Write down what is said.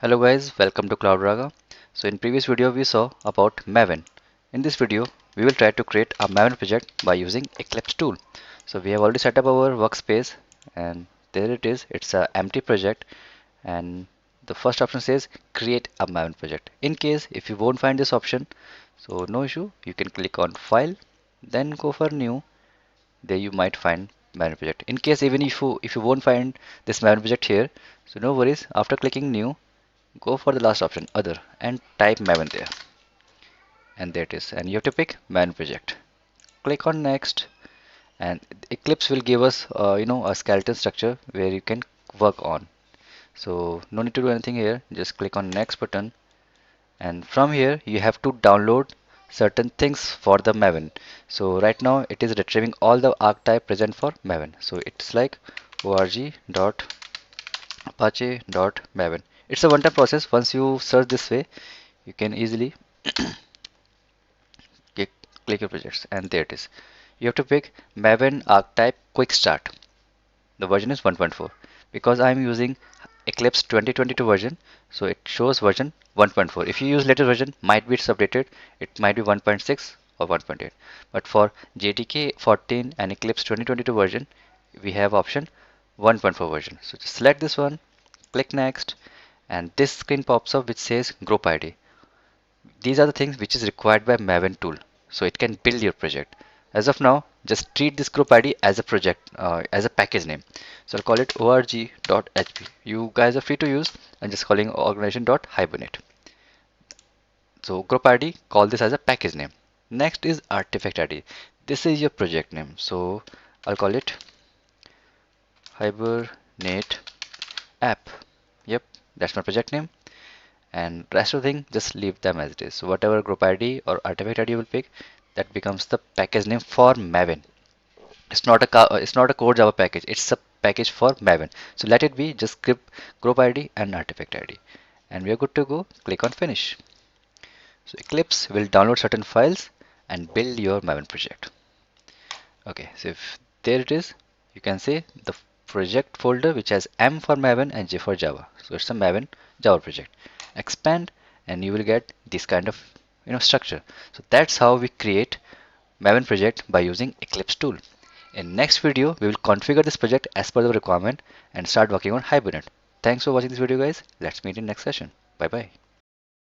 Hello guys, welcome to CloudRaga. So in previous video we saw about Maven. In this video we will try to create a Maven project by using Eclipse tool. So we have already set up our workspace and there it is. It's a empty project and the first option says create a Maven project. In case if you won't find this option, so no issue, you can click on file, then go for new. There you might find Maven project. In case even if you won't find this Maven project here, so no worries. After clicking new, go for the last option other and type maven there, and there it is, and you have to pick maven project. Click on next, and Eclipse will give us a skeleton structure where you can work on. So no need to do anything here, just click on next button, and from here you have to download certain things for the maven. So right now it is retrieving all the archetype present for maven, so it's like org.apache.maven. It's a one-time process. Once you search this way, you can easily click, click your projects, and there it is. You have to pick maven archetype quick start. The version is 1.4 because I'm using Eclipse 2022 version, so it shows version 1.4. If you use latest version, might be it's updated, it might be 1.6 or 1.8, but for JDK 14 and Eclipse 2022 version we have option 1.4 version. So just select this one, click next, and this screen pops up which says group ID. These are the things which is required by maven tool, so it can build your project. As of now, just treat this group id as a project, as a package name. So I'll call it org.hp. You guys are free to use. I'm just calling organization.hibernate. So group id, call this as a package name. Next is artifact id. This is your project name, so I'll call it hibernate app. Yep, that's my project name, and rest of the thing just leave them as it is. So whatever group id or artifact id you will pick, that becomes the package name for maven. It's not a core java package, it's a package for maven. So let it be just group id and artifact id, and we are good to go. Click on finish. So Eclipse will download certain files and build your maven project. Okay, so if there it is, you can see the project folder which has M for Maven and J for Java. So it's a Maven Java project. Expand and you will get this kind of structure. So that's how we create Maven project by using Eclipse tool. In next video, we will configure this project as per the requirement and start working on Hibernate. Thanks for watching this video guys. Let's meet in next session. Bye bye.